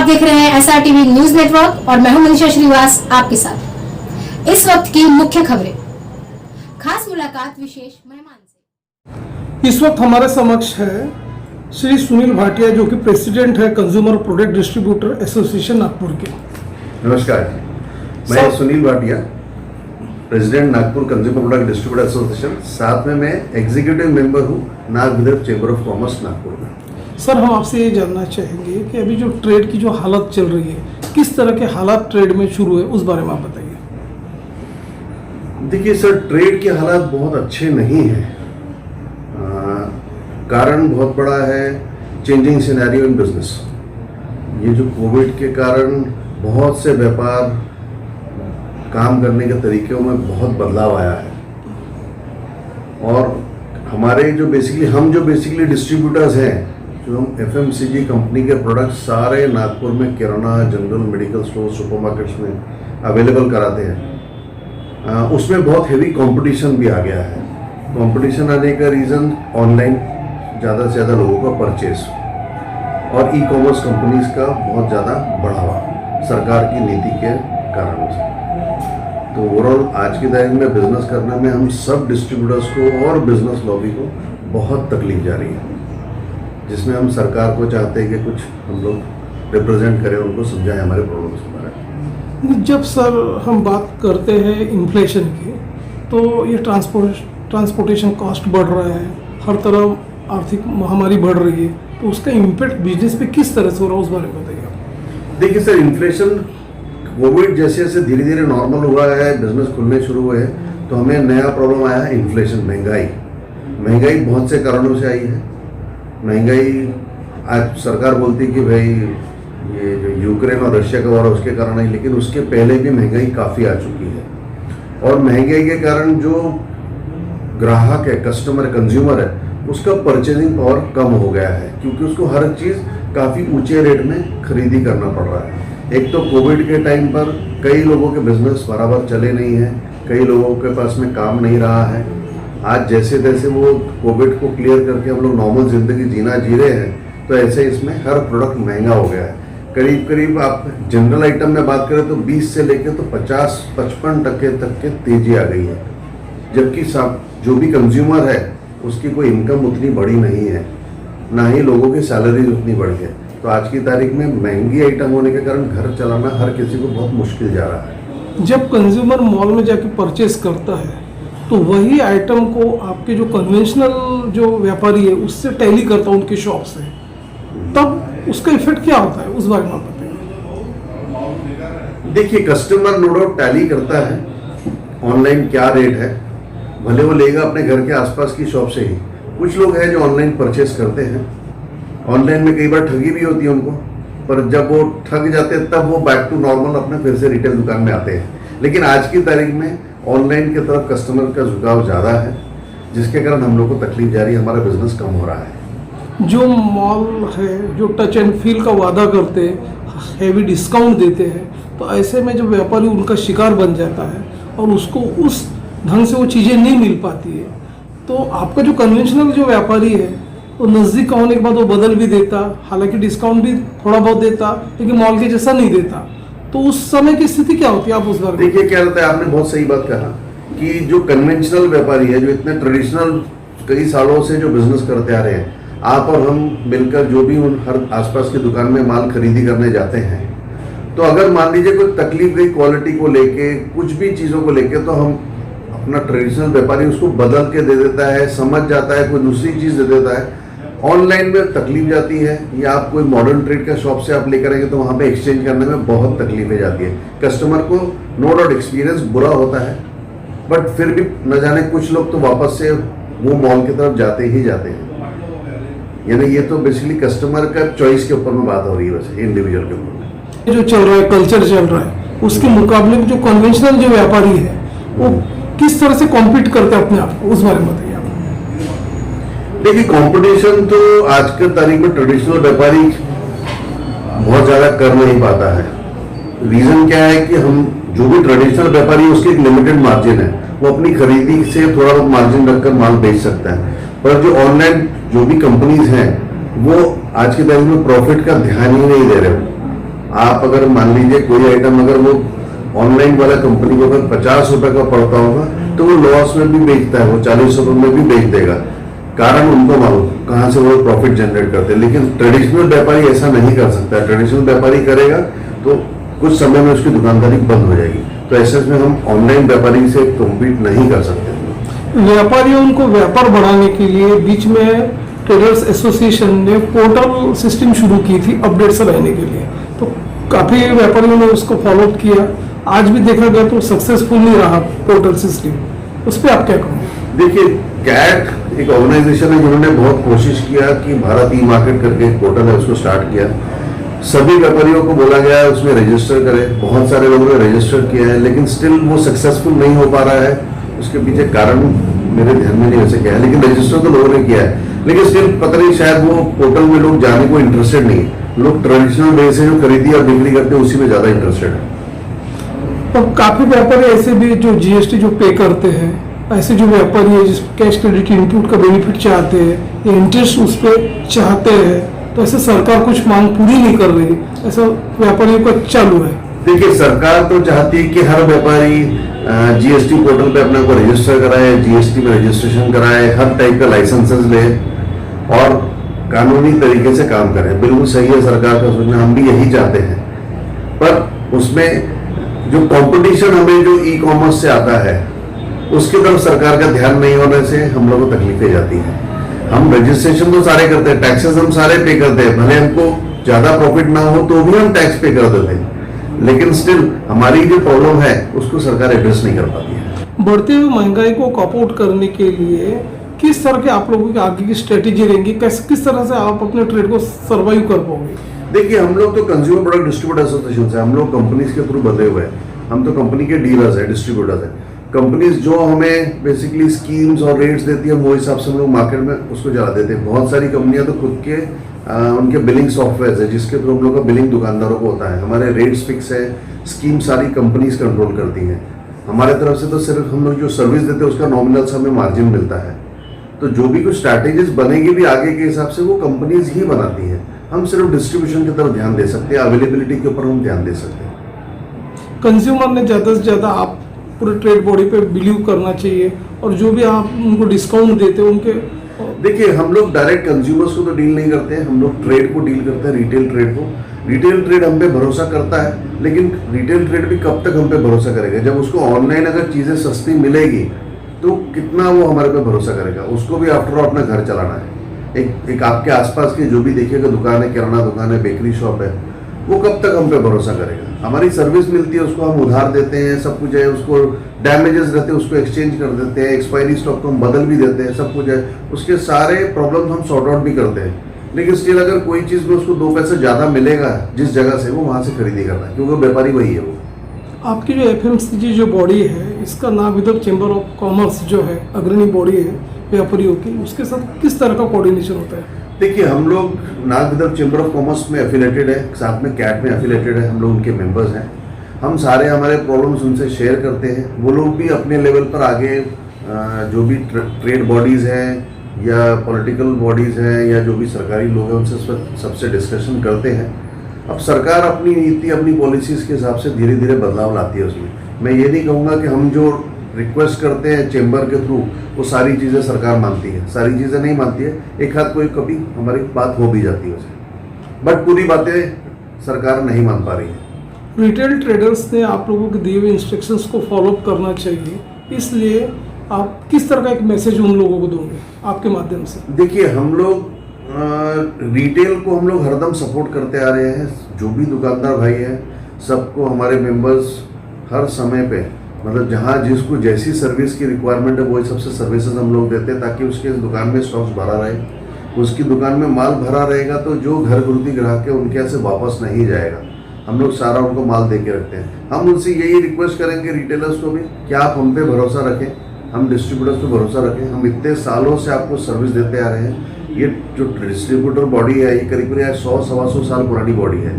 देख रहे हैं SRTV न्यूज नेटवर्क और मैं हूं मनीषा श्रीवास आपके साथ। इस वक्त की मुख्य खबरें, खास मुलाकात विशेष मेहमान से। इस वक्त हमारे समक्ष है श्री सुनील भाटिया, जो कि प्रेसिडेंट है consumer product distributor association Nagpur के। नमस्कार, मैं Sunil Bhatia, president Nagpur consumer product distributor association, साथ में मैं एग्जीक्यूटिव मेंबर हूँ Nag Vidarbha chamber of commerce Nagpur में। सर, हम आपसे ये जानना चाहेंगे कि अभी जो ट्रेड की जो हालत चल रही है, किस तरह के हालात ट्रेड में शुरू है, उस बारे में आप बताइए। देखिए सर, ट्रेड के हालात बहुत अच्छे नहीं हैं। कारण बहुत बड़ा है चेंजिंग सिनेरियो इन बिजनेस। ये जो कोविड के कारण बहुत से व्यापार काम करने के तरीक़ों में बहुत बदलाव आया है, और हमारे जो बेसिकली डिस्ट्रीब्यूटर्स हैं, जो हम FMCG कंपनी के प्रोडक्ट्स सारे नागपुर में किराना, जनरल मेडिकल स्टोर, सुपरमार्केट्स में अवेलेबल कराते हैं, उसमें बहुत हेवी कंपटीशन भी आ गया है। कंपटीशन आने का रीज़न ऑनलाइन ज़्यादा से ज़्यादा लोगों का परचेस और ई-कॉमर्स कंपनीज का बहुत ज़्यादा बढ़ावा सरकार की नीति के कारण से। तो ओवरऑल आज की तारीख में बिजनेस करने में हम सब डिस्ट्रीब्यूटर्स को और बिजनेस लॉबी को बहुत तकलीफ जा रही है, जिसमें हम सरकार को चाहते हैं कि कुछ हम लोग रिप्रेजेंट करें, उनको समझाएं हमारे प्रॉब्लम्स के बारे में। जब सर हम बात करते हैं इन्फ्लेशन की, तो ये ट्रांसपोर्टेशन कॉस्ट बढ़ रहा है, हर तरफ आर्थिक महामारी बढ़ रही है, तो उसका इम्पैक्ट बिजनेस पे किस तरह से हो रहा है, उस बारे में बताइए। देखिए सर, इन्फ्लेशन कोविड जैसे जैसे धीरे धीरे नॉर्मल हुआ है, बिजनेस खुलने शुरू हुए हैं, तो हमें नया प्रॉब्लम आया है इन्फ्लेशन, महंगाई बहुत से कारणों से आई है। महंगाई आज सरकार बोलती कि भाई ये जो यूक्रेन और रशिया का वॉर है उसके कारण आई, लेकिन उसके पहले भी महंगाई काफ़ी आ चुकी है। और महंगाई के कारण जो ग्राहक है, कस्टमर, कंज्यूमर है, उसका परचेजिंग पावर कम हो गया है, क्योंकि उसको हर चीज़ काफ़ी ऊंचे रेट में खरीदी करना पड़ रहा है। एक तो कोविड के टाइम पर कई लोगों के बिजनेस बराबर चले नहीं हैं, कई लोगों के पास में काम नहीं रहा है। आज जैसे तैसे वो कोविड को क्लियर करके हम लोग नॉर्मल ज़िंदगी जीना जी रहे हैं, तो ऐसे इसमें हर प्रोडक्ट महंगा हो गया है। करीब आप जनरल आइटम में बात करें तो 20 से लेकर तो 50-55% तक के तेजी आ गई है, जबकि जो भी कंज्यूमर है उसकी कोई इनकम उतनी बड़ी नहीं है, ना ही लोगों की सैलरीज उतनी बड़ी है। तो आज की तारीख में महंगी आइटम होने के कारण घर चलाना हर किसी को बहुत मुश्किल जा रहा है। जब कंज्यूमर मॉल में जाके परचेस करता है, तो वही आइटम को आपके जो कन्वेंशनल जो व्यापारी है उससे टैली करता है उनकी शॉप से, तब उसका इफेक्ट क्या होता है, उस बारे में आप बताइए। देखिए, कस्टमर नो डाउट टैली करता है ऑनलाइन क्या रेट है, भले वो लेगा अपने घर के आसपास की शॉप से ही। कुछ लोग हैं जो ऑनलाइन परचेस करते हैं, ऑनलाइन में कई बार ठगी भी होती है उनको, पर जब वो ठग जाते हैं तब वो बैक टू नॉर्मल अपने फिर से रिटेल दुकान में आते हैं। लेकिन आज की तारीख में ऑनलाइन की तरफ कस्टमर का झुकाव ज़्यादा है, जिसके कारण हम लोग को तकलीफ जा रही है, हमारा बिजनेस कम हो रहा है। जो मॉल है, जो टच एंड फील का वादा करते हैं, हेवी डिस्काउंट देते हैं, तो ऐसे में जो व्यापारी उनका शिकार बन जाता है और उसको उस ढंग से वो चीज़ें नहीं मिल पाती है, तो आपका जो कन्वेंशनल जो व्यापारी है वो नज़दीक होने के बाद वो बदल भी देता, हालांकि डिस्काउंट भी थोड़ा बहुत देता, लेकिन मॉल के जैसा नहीं देता, तो उस समय की स्थिति क्या होती है, आप उस बारे में देखिए। क्या रहता है, आपने बहुत सही बात कहा कि जो कन्वेंशनल व्यापारी है, जो इतने ट्रेडिशनल कई सालों से जो बिजनेस करते आ रहे हैं, आप और हम मिलकर जो भी उन हर आसपास की दुकान में माल खरीदी करने जाते हैं, तो अगर मान लीजिए कोई तकलीफ गई क्वालिटी को लेके, कुछ भी चीज़ों को लेके, तो हम अपना ट्रेडिशनल व्यापारी उसको बदल के दे देता है, समझ जाता है, कोई दूसरी चीज़ दे देता है। ऑनलाइन में तकलीफ जाती है, या आप कोई मॉडर्न ट्रेड का शॉप से आप लेकर आएंगे तो वहाँ पे एक्सचेंज करने में बहुत तकलीफें जाती है। कस्टमर को नो डाउट एक्सपीरियंस बुरा होता है, बट फिर भी न जाने कुछ लोग तो वापस से वो मॉल की तरफ जाते ही जाते हैं। यानी ये तो बेसिकली कस्टमर का चॉइस के ऊपर में बात हो रही है, वैसे इंडिविजुअल के ऊपर जो चल रहा है, कल्चर चल रहा है, उसके मुकाबले में जो कन्वेंशनल जो व्यापारी है वो किस तरह से कॉम्पीट करते हैं अपने आप को, उस बारे में बताइए आप। देखिए, कंपटीशन तो आज के तारीख में ट्रेडिशनल व्यापारी बहुत ज़्यादा कर नहीं पाता है। रीज़न क्या है कि हम जो भी ट्रेडिशनल व्यापारी है उसकी एक लिमिटेड मार्जिन है, वो अपनी खरीदी से थोड़ा बहुत मार्जिन रखकर माल बेच सकता है। पर जो ऑनलाइन जो भी कंपनीज हैं वो आज की तारीख में प्रॉफिट का ध्यान ही नहीं दे रहे हो। आप अगर मान लीजिए कोई आइटम अगर वो ऑनलाइन वाला कंपनी को अगर 50 रुपए का पड़ता होगा तो वो लॉस में भी बेचता है, वो 40 रुपए में भी बेच देगा। कारण उनको मालूम कहाँ से वो प्रॉफिट जनरेट करते हैं। लेकिन ट्रेडिशनल व्यापारी ऐसा नहीं कर सकता। ट्रेडिशनल व्यापारी करेगा तो कुछ समय में उसकी दुकानदारी बंद हो जाएगी। तो ऐसे में हम ऑनलाइन व्यापारी से कम्पीट नहीं कर सकते। व्यापारियों को व्यापार बढ़ाने के लिए बीच में ट्रेडर्स एसोसिएशन ने पोर्टल सिस्टम शुरू की थी अपडेट्स रहने के लिए, तो काफी व्यापारियों ने उसको फॉलो किया। आज भी देखा गया तो सक्सेसफुल नहीं रहा पोर्टल सिस्टम, उस पर आप क्या कहोगे? देखिए, कैट एक ऑर्गेनाइजेशन है जिन्होंने बहुत कोशिश किया कि भारत ई मार्केट करके एक पोर्टल है उसको स्टार्ट किया। सभी व्यापारियों को बोला गया है उसमें रजिस्टर करें, बहुत सारे लोगों ने रजिस्टर किया है, लेकिन स्टिल वो सक्सेसफुल नहीं हो पा रहा है। उसके पीछे कारण मेरे ध्यान में नहीं वैसे क्या है, लेकिन रजिस्टर तो लोगों ने किया है, लेकिन स्टिल पता नहीं शायद वो पोर्टल में लोग जाने को इंटरेस्टेड नहीं है। लोग ट्रेडिशनल वे से जो खरीदी और बिक्री करते हैं उसी में ज्यादा इंटरेस्टेड है। और काफी व्यापारी ऐसे भी जो जीएसटी जो पे करते हैं, ऐसे जो व्यापारी है जिस कैश क्रेडिट इनपुट का बेनिफिट चाहते हैं या इंटरेस्ट उस पर चाहते हैं, तो ऐसे सरकार कुछ मांग पूरी नहीं कर रही, ऐसा व्यापारियों का चालू है। देखिए, सरकार तो चाहती है कि हर व्यापारी जीएसटी पोर्टल पे अपने को रजिस्टर कराए, जीएसटी में रजिस्ट्रेशन कराए, हर टाइप का लाइसेंसेस ले और कानूनी तरीके से काम करे। बिल्कुल सही है सरकार का सोचना, हम भी यही चाहते हैं। पर उसमें जो कंपटीशन हमें जो ई कॉमर्स से आता है उसकी तरफ सरकार का ध्यान नहीं होने से हम लोगों को तकलीफें जाती हैं। हम रजिस्ट्रेशन तो सारे करते हैं, टैक्सेस हम सारे पे करते हैं, भले हमको ज्यादा प्रॉफिट ना हो तो भी हम टैक्स पे कर देते हैं, लेकिन स्टिल हमारी जो प्रॉब्लम है उसको सरकार एड्रेस नहीं कर पाती है। बढ़ती हुई महंगाई को कॉप आउट करने के लिए किस तरह के आप लोगों की आगे की स्ट्रेटेजी रहेंगी, किस तरह से आप अपने ट्रेड को सर्वाइव कर पाओगे? देखिए, हम लोग तो कंज्यूमर प्रोडक्ट डिस्ट्रीब्यूटर एसोसिएशन से हम लोग कंपनीज के थ्रू बंधे हुए हैं। हम तो कंपनी के डीलर्स हैं, डिस्ट्रीब्यूटर्स हैं। कंपनीज जो हमें बेसिकली स्कीम्स और रेट्स देती है वो हिसाब से हम लोग मार्केट में उसको चला देते हैं। बहुत सारी कंपनियां तो खुद के उनके बिलिंग सॉफ्टवेयर है जिसके थ्रू हम लोग का बिलिंग दुकानदारों को होता है। हमारे रेट्स फिक्स है, स्कीम सारी कंपनीज कंट्रोल करती हैं। हमारे तरफ से तो सिर्फ हम लोग जो सर्विस देते हैं उसका नॉमिनल से हमें मार्जिन मिलता है। तो जो भी कुछ स्ट्रैटेजीज बनेगी भी आगे के हिसाब से वो कंपनीज ही बनाती है। हम सिर्फ डिस्ट्रीब्यूशन की तरफ ध्यान दे सकते हैं, अवेलेबिलिटी के ऊपर हम ध्यान दे सकते हैं। कंज्यूमर ने ज़्यादा से ज़्यादा आप पूरे ट्रेड बॉडी पे बिलीव करना चाहिए, और जो भी आप उनको डिस्काउंट देते हैं उनके। देखिए, हम लोग डायरेक्ट कंज्यूमर्स को तो डील नहीं करते हैं, हम लोग ट्रेड को डील करते हैं, रिटेल ट्रेड को। रिटेल ट्रेड हम पे भरोसा करता है, लेकिन रिटेल ट्रेड भी कब तक हम पे भरोसा करेगा? जब उसको ऑनलाइन अगर चीज़ें सस्ती मिलेगी तो कितना वो हमारे पे भरोसा करेगा? उसको भी आफ्टर ऑल अपना घर चलाना है। एक आपके आसपास के जो भी देखिएगा दुकान है, किराना दुकान है, बेकरी शॉप है, वो कब तक हम पे भरोसा करेगा? हमारी सर्विस मिलती है, उसको हम उधार देते हैं, सब कुछ है, उसको डैमेजेस रहते हैं उसको एक्सचेंज कर देते हैं, एक्सपायरी स्टॉक को हम बदल भी देते हैं, सब कुछ है, उसके सारे प्रॉब्लम्स हम सॉर्ट आउट भी करते हैं। लेकिन स्टिल अगर कोई चीज़ में उसको 2 पैसे ज़्यादा मिलेगा जिस जगह से, वो वहाँ से खरीदी करना है, क्योंकि व्यापारी वही है। वो आपकी जो एफएमसीजी जो बॉडी है, इसका नाम विदर्भ चैम्बर ऑफ कॉमर्स जो है अग्रणी बॉडी है व्यापारियों की, उसके साथ किस तरह का कोऑर्डिनेशन होता है? देखिए, हम लोग Nag Vidarbha chamber of commerce में एफिलेटेड है, साथ में कैट में एफिलेटेड है, हम लोग उनके मेंबर्स हैं। हम सारे हमारे प्रॉब्लम्स उनसे शेयर करते हैं। वो लोग भी अपने लेवल पर आगे जो भी ट्रेड बॉडीज़ हैं या पॉलिटिकल बॉडीज़ हैं या जो भी सरकारी लोग हैं उनसे सबसे डिस्कशन करते हैं। अब सरकार अपनी नीति, अपनी पॉलिसीज़ के हिसाब से धीरे धीरे बदलाव लाती है उसमें। मैं ये नहीं कहूँगा कि हम जो रिक्वेस्ट करते हैं चेंबर के थ्रू वो सारी चीज़ें सरकार मानती है, सारी चीज़ें नहीं मानती है। एक हाथ कोई कभी हमारी बात हो भी जाती है उसे, बट पूरी बातें सरकार नहीं मान पा रही है। रिटेल ट्रेडर्स ने आप लोगों के दिए हुए इंस्ट्रक्शंस को फॉलो करना चाहिए, इसलिए आप किस तरह का एक मैसेज उन लोगों को दोगे आपके माध्यम से? देखिए, हम लोग रिटेल को हम लोग हरदम सपोर्ट करते आ रहे हैं। जो भी दुकानदार भाई हैं सबको हमारे मेंबर्स हर समय पे, मतलब जहाँ जिसको जैसी सर्विस की रिक्वायरमेंट है वही सबसे सर्विसेज हम लोग देते हैं, ताकि उसके दुकान में स्टॉक्स भरा रहे। उसकी दुकान में माल भरा रहेगा तो जो घर गुरुती ग्राहक है उनके यहाँ से वापस नहीं जाएगा। हम लोग सारा उनको माल दे के रखते हैं। हम उनसे यही रिक्वेस्ट करेंगे रिटेलर्स को भी कि आप हम पे भरोसा रखें, हम डिस्ट्रीब्यूटर्स पे भरोसा रखें। हम इतने सालों से आपको सर्विस देते आ रहे हैं। ये जो डिस्ट्रीब्यूटर बॉडी है ये करीब करीब 100-125 साल पुरानी बॉडी है।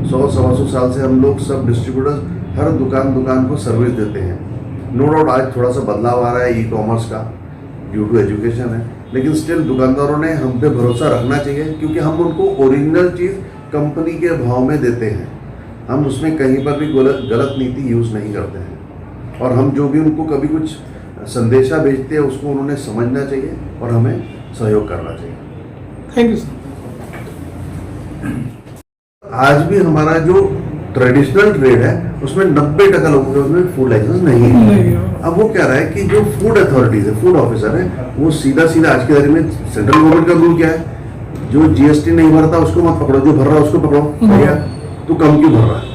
100-125 साल से हम लोग सब डिस्ट्रीब्यूटर्स हर दुकान को सर्विस देते हैं। नो डाउट आज थोड़ा सा बदलाव आ रहा है ई कॉमर्स का, ड्यू टू एजुकेशन है, लेकिन स्टिल दुकानदारों ने हम पे भरोसा रखना चाहिए, क्योंकि हम उनको ओरिजिनल चीज़ कंपनी के भाव में देते हैं। हम उसमें कहीं पर भी गलत नीति यूज़ नहीं करते हैं। और हम जो भी उनको कभी कुछ संदेशा भेजते हैं उसको उन्होंने समझना चाहिए और हमें सहयोग करना चाहिए। Thank you sir. आज भी हमारा जो ट्रेडिशनल ट्रेड है उसमें 90% लोगों के उसमें फूड लाइसेंस नहीं है। नहीं, अब वो क्या रहा है कि जो फूड अथॉरिटीज है, फूड ऑफिसर है, वो सीधा आज के तारीख में सेंट्रल गवर्नमेंट का रूल क्या है, जो जीएसटी नहीं भरता उसको मत पकड़ो, जो भर रहा है उसको पकड़ो। भैया तू कम क्यों भर रहा है,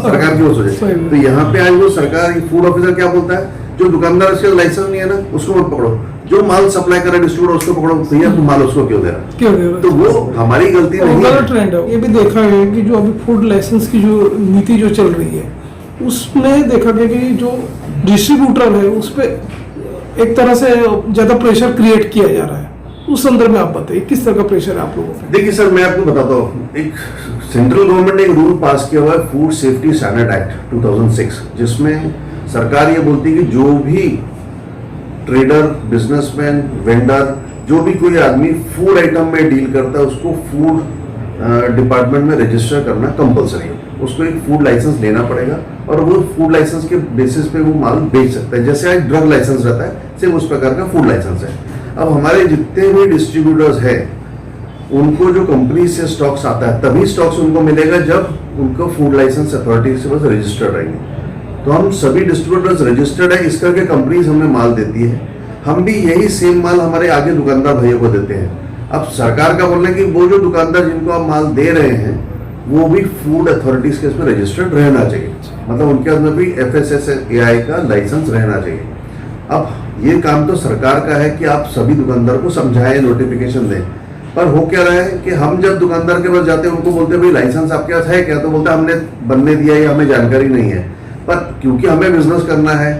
सरकार क्यों सोचे। तो यहाँ पे आज वो सरकार फूड ऑफिसर क्या बोलता है, जो दुकानदार उसका लाइसेंस नहीं है ना उसको मत पकड़ो, जो माल सप्लाई कर रहा है डिस्ट्रीब्यूटर उसको पकड़ो। भैया तू माल उसको क्यों दे रहा है, क्यों दे रहा है? तो वो हमारी गलती नहीं है। गलत ट्रेंड है। ये भी देखा है कि जो अभी फूड लाइसेंस की जो नीति जो चल रही है उसमें देखा गया कि जो डिस्ट्रीब्यूटर है उस पर एक तरह से ज्यादा प्रेशर क्रिएट किया जा रहा है। उस संदर्भ में आप बताइए किस तरह का प्रेशर है आप लोगों पे? देखिए सर, मैं आपको बताता हूँ, एक सेंट्रल गवर्नमेंट ने एक रूल पास किया हुआ है, फूड सेफ्टी स्टैंडर्ड एक्ट 2006, जिसमें सरकार ये बोलती है कि जो भी ट्रेडर, बिजनेसमैन, वेंडर, जो भी कोई आदमी फूड आइटम में डील करता है उसको फूड डिपार्टमेंट में रजिस्टर करना कंपलसरी है। उसको एक फूड लाइसेंस लेना पड़ेगा और वो फूड लाइसेंस के बेसिस पे वो माल बेच सकता है। जैसे आज ड्रग लाइसेंस रहता है, सेम उस प्रकार का फूड लाइसेंस है। अब हमारे जितने भी डिस्ट्रीब्यूटर्स हैं उनको जो कंपनी से स्टॉक्स आता है तभी स्टॉक्स उनको मिलेगा जब उनको फूड लाइसेंस अथॉरिटी से बस रजिस्टर्ड रहेंगे। तो हम सभी डिस्ट्रीब्यूटर्स रजिस्टर्ड है, इस करके कंपनीज हमें माल देती है। हम भी यही सेम माल हमारे आगे दुकानदार भैया को देते हैं। अब सरकार का बोलना है कि वो जो दुकानदार जिनको आप माल दे रहे हैं वो भी फूड अथॉरिटीज के इसमें रजिस्टर्ड रहना चाहिए, मतलब उनके अंदर भी FSSAI का लाइसेंस रहना चाहिए। अब ये काम तो सरकार का है कि आप सभी दुकानदार को समझाएं, नोटिफिकेशन दें, पर हो क्या रहा है कि हम जब दुकानदार के पास जाते हैं उनको बोलते हैं भाई लाइसेंस आपके पास है क्या, तो बोलते हैं हमने बनने दिया या हमें जानकारी नहीं है। पर क्योंकि हमें बिजनेस करना है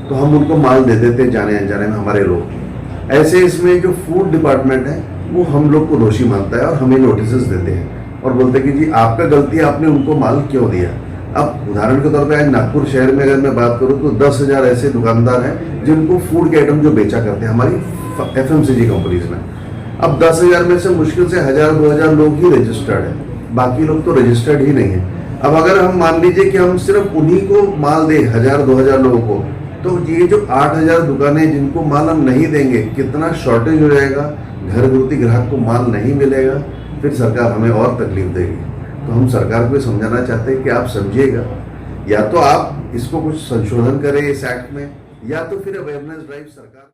तो हम उनको माल दे देते हैं जाने अनजाने में हमारे लोग। ऐसे इसमें जो फूड डिपार्टमेंट है वो हम लोग को दोषी मानता है और हमें नोटिस देते हैं और बोलते हैं कि जी आपका गलती है, आपने उनको माल क्यों दिया। अब उदाहरण के तौर पे आज नागपुर शहर में अगर मैं बात करूं तो 10,000 ऐसे दुकानदार हैं जिनको फूड के आइटम जो बेचा करते हैं हमारी FMCG कंपनीज में। अब 10,000 में से मुश्किल से 1,000-2,000 लोग ही रजिस्टर्ड है, बाकी लोग तो रजिस्टर्ड ही नहीं है। अब अगर हम मान लीजिए कि हम सिर्फ उन्हीं को माल दे 1,000-2,000 लोगों को, तो ये जो 8,000 दुकानें जिनको माल हम नहीं देंगे कितना शॉर्टेज हो जाएगा, घर गुजरती ग्राहक को माल नहीं मिलेगा, फिर सरकार हमें और तकलीफ देगी। तो हम सरकार को समझाना चाहते हैं कि आप समझिएगा, या तो आप इसको कुछ संशोधन करें इस एक्ट में, या तो फिर अवेयरनेस ड्राइव सरकार